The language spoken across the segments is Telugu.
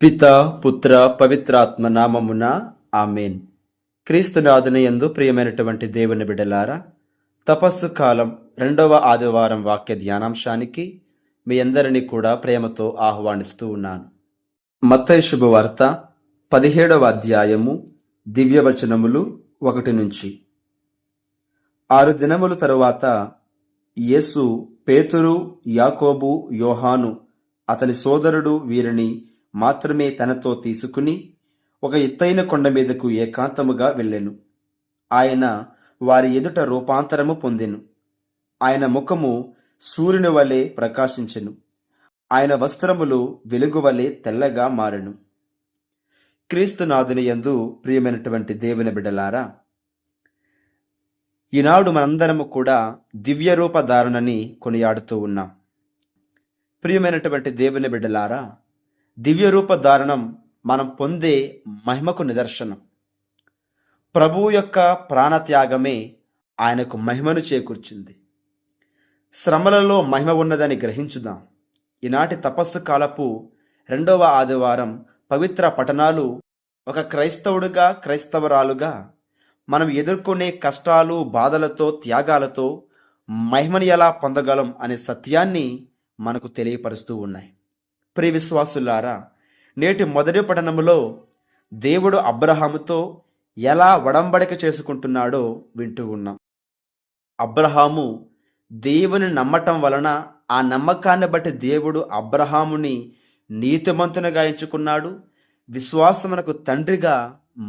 పిత పుత్ర పవిత్రాత్మ నామమున ఆమెన్. క్రీస్తునాథుని యందు ప్రియమైనటువంటి దేవుని బిడ్డలారా, తపస్సు కాలం 2వ ఆదివారం వాక్య ధ్యానాంశానికి మీ అందరినీ కూడా ప్రేమతో ఆహ్వానిస్తూ ఉన్నాను. మత్తయి శుభవార్త 17వ అధ్యాయము దివ్యవచనములు 1 నుంచి. 6 దినముల తరువాత యేసు పేతురు, యాకోబు, యోహాను అతని సోదరుడు వీరిని మాత్రమే తనతో తీసుకుని ఒక ఎత్తైన కొండ మీదకు ఏకాంతముగా వెళ్ళెను. ఆయన వారి ఎదుట రూపాంతరము పొందెను. ఆయన ముఖము సూర్యుని వలె ప్రకాశించెను. ఆయన వస్త్రములు వెలుగు వలె తెల్లగా మారెను. క్రీస్తునాథుని యందు ప్రియమైనటువంటి దేవుని బిడ్డలారా, ఈనాడు మనందరము కూడా దివ్య రూప ధారణని కొనియాడుతూ ఉన్నాం. ప్రియమైనటువంటి దేవుని బిడ్డలారా, దివ్య రూప ధారణం మనం పొందే మహిమకు నిదర్శనం. ప్రభువు యొక్క ప్రాణత్యాగమే ఆయనకు మహిమను చేకూర్చింది. శ్రమలలో మహిమ ఉన్నదని గ్రహించుదాం. ఈనాటి తపస్సు కాలపు 2వ ఆదివారం పవిత్ర పఠనాలు ఒక క్రైస్తవుడిగా, క్రైస్తవరాలుగా మనం ఎదుర్కొనే కష్టాలు, బాధలతో, త్యాగాలతో మహిమని ఎలా పొందగలం అనే సత్యాన్ని మనకు తెలియపరుస్తూ ఉన్నాయి. ప్రియ విశ్వాసులారా, నేటి మొదటి పఠనములో దేవుడు అబ్రహాముతో ఎలా ఒడంబడిక చేసుకుంటున్నాడో వింటూ ఉన్నాం. అబ్రహాము దేవుని నమ్మటం వలన ఆ నమ్మకాన్ని బట్టి దేవుడు అబ్రహాముని నీతిమంతునిగా ఎంచుకున్నాడు, విశ్వాసమునకు తండ్రిగా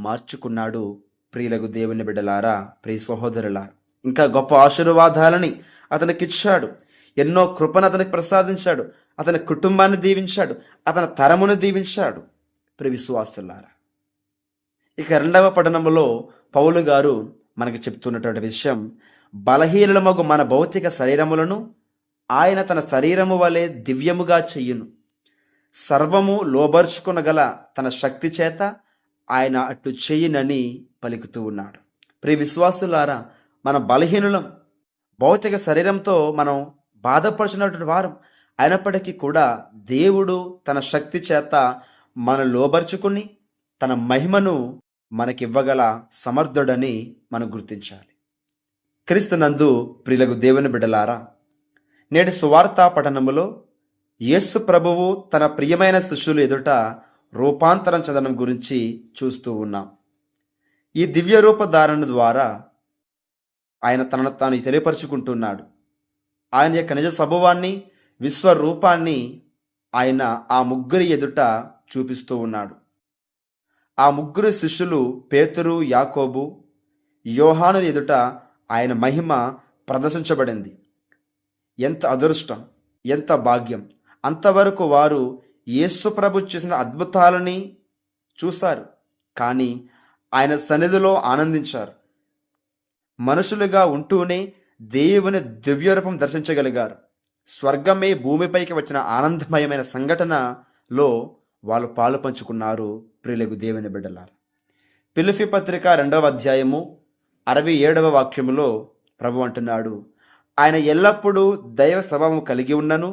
మార్చుకున్నాడు. ప్రియులకు దేవుని బిడ్డలారా, ప్రియ సహోదరులారా, ఇంకా గొప్ప ఆశీర్వాదాలని అతనికిచ్చాడు. ఎన్నో కృపను అతనికి ప్రసాదించాడు. అతని కుటుంబాన్ని దీవించాడు. అతని తరమును దీవించాడు. ప్రియ విశ్వాసులారా, ఇక 2వ పఠనములో పౌలు గారు మనకు చెప్తున్నటువంటి విషయం, బలహీనమగు మన భౌతిక శరీరములను ఆయన తన శరీరము వలె దివ్యముగా చెయ్యును. సర్వము లోబర్చుకునగల తన శక్తి చేత ఆయన అట్లు చెయ్యునని పలుకుతూ ఉన్నాడు. ప్రియ విశ్వాసులారా, మన బలహీనులం, భౌతిక శరీరంతో మనం బాధపడుచున్నటువంటి వారం అయినప్పటికీ కూడా దేవుడు తన శక్తి చేత మనం లోబర్చుకుని తన మహిమను మనకివ్వగల సమర్థుడని మనం గుర్తించాలి. క్రీస్తునందు ప్రియులకు దేవుని బిడ్డలారా, నేటి సువార్తా పఠనములో యేసు ప్రభువు తన ప్రియమైన శిష్యులు ఎదుట రూపాంతరం చెందడం గురించి చూస్తూ ఉన్నాం. ఈ దివ్య రూప ధారణ ద్వారా ఆయన తనను తాను తెలియపరుచుకుంటున్నాడు. ఆయన యొక్క నిజ స్వభావాన్ని, విశ్వరూపాన్ని ఆయన ఆ ముగ్గురి ఎదుట చూపిస్తూ ఉన్నాడు. ఆ ముగ్గురు శిష్యులు పేతురు, యాకోబు, యోహాను ఎదుట ఆయన మహిమ ప్రదర్శించబడింది. ఎంత అదృష్టం, ఎంత భాగ్యం! అంతవరకు వారు యేసు ప్రభు చేసిన అద్భుతాలని చూశారు, కానీ ఆయన సన్నిధిలో ఆనందించారు. మనుషులుగా ఉంటూనే దేవుని దివ్యరూపం దర్శించగలిగారు. స్వర్గమే భూమిపైకి వచ్చిన ఆనందమయమైన సంఘటనలో వాళ్ళు పాలు పంచుకున్నారు. ప్రియులకు దేవుని బిడ్డలారా, ఫిలిప్పీ పత్రిక 2వ అధ్యాయము 67వ వాక్యములో ప్రభు అంటున్నాడు, ఆయన ఎల్లప్పుడూ దైవ స్వభావం కలిగి ఉన్నను,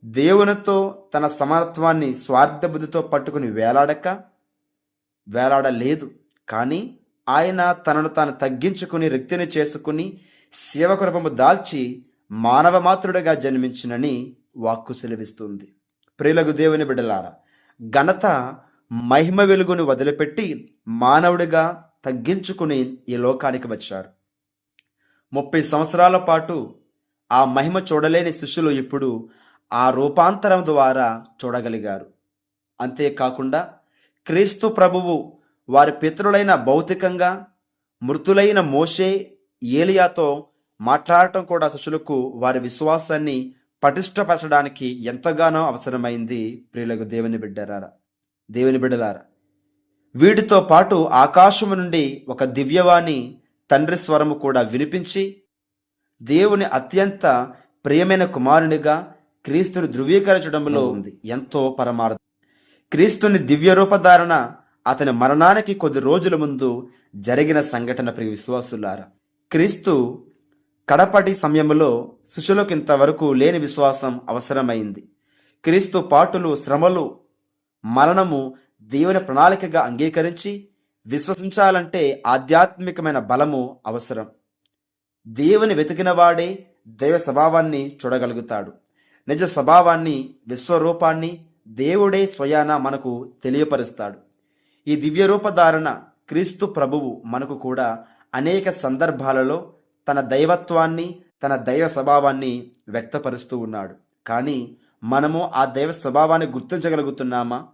దేవునితో తన సమానత్వాన్ని స్వార్థబుద్ధితో పట్టుకుని వేలాడలేదు, కానీ ఆయన తనను తాను తగ్గించుకుని రిక్తిని చేసుకుని సేవకు రూపము దాల్చి మానవ మాతృడిగా జన్మించినని వాక్కు సెలవిస్తుంది. ప్రియులకు దేవుని బిడ్డలారా, ఘనత, మహిమ వెలుగును వదిలిపెట్టి మానవుడిగా తగ్గించుకుని ఈ లోకానికి వచ్చారు. 30 సంవత్సరాల పాటు ఆ మహిమ చూడలేని శిష్యులు ఇప్పుడు ఆ రూపాంతరం ద్వారా చూడగలిగారు. అంతేకాకుండా క్రీస్తు ప్రభువు వారి పితరులైన భౌతికంగా మృతులైన మోషే, ఏలియాతో మాట్లాడటం కూడా శిష్యులకు వారి విశ్వాసాన్ని పటిష్టపరచడానికి ఎంతగానో అవసరమైంది. ప్రియులకు దేవుని బిడ్డలారా, వీటితో పాటు ఆకాశము నుండి ఒక దివ్యవాణి తండ్రి స్వరము కూడా వినిపించి దేవుని అత్యంత ప్రియమైన కుమారునిగా క్రీస్తుని ధృవీకరించడంలో ఉంది. ఎంతో పరమార్థం. క్రీస్తుని దివ్య రూపధారణ అతని మరణానికి కొద్ది రోజుల ముందు జరిగిన సంఘటన. ప్రియ విశ్వాసులారా, క్రీస్తు కడపటి సమయంలో శిష్యులకు ఇంతవరకు లేని విశ్వాసం అవసరమైంది. క్రీస్తు పాటులు, శ్రమలు మరణము దేవుని ప్రణాళికగా అంగీకరించి విశ్వసించాలంటే ఆధ్యాత్మికమైన బలము అవసరం. దేవుని వెతికిన వాడే దైవ స్వభావాన్ని చూడగలుగుతాడు. నిజ స్వభావాన్ని, విశ్వరూపాన్ని దేవుడే స్వయాన మనకు తెలియపరుస్తాడు. ఈ దివ్య రూపధారణ క్రీస్తు ప్రభువు మనకు కూడా అనేక సందర్భాలలో తన దైవత్వాన్ని, తన దైవ స్వభావాన్ని వ్యక్తపరుస్తూ ఉన్నాడు. కానీ మనము ఆ దైవ స్వభావాన్ని గుర్తించగలుగుతున్నామా?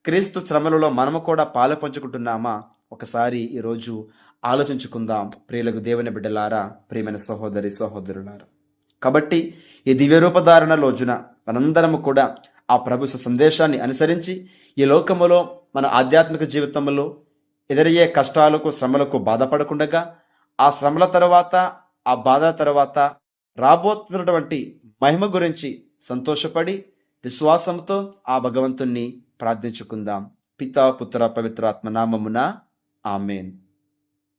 క్రీస్తు శ్రమలలో మనము కూడా పాలు పంచుకుంటున్నామా? ఒకసారి ఈరోజు ఆలోచించుకుందాం. ప్రియులకు దేవుని బిడ్డలారా, ప్రియమైన సహోదరి సహోదరులారా. కాబట్టి ఈ దివ్య రూపధారణ రోజున మనందరము కూడా ఆ ప్రభు సందేశాన్ని అనుసరించి ఈ లోకములో మన ఆధ్యాత్మిక జీవితంలో ఎదురయ్యే కష్టాలకు, శ్రమలకు బాధపడకుండగా, ఆ శ్రమల తర్వాత, ఆ బాధల తర్వాత రాబోతున్నటువంటి మహిమ గురించి సంతోషపడి విశ్వాసంతో ఆ భగవంతుణ్ణి ప్రార్థించుకుందాం. పితా, పుత్ర, పవిత్రాత్మ నామమున ఆమేన్.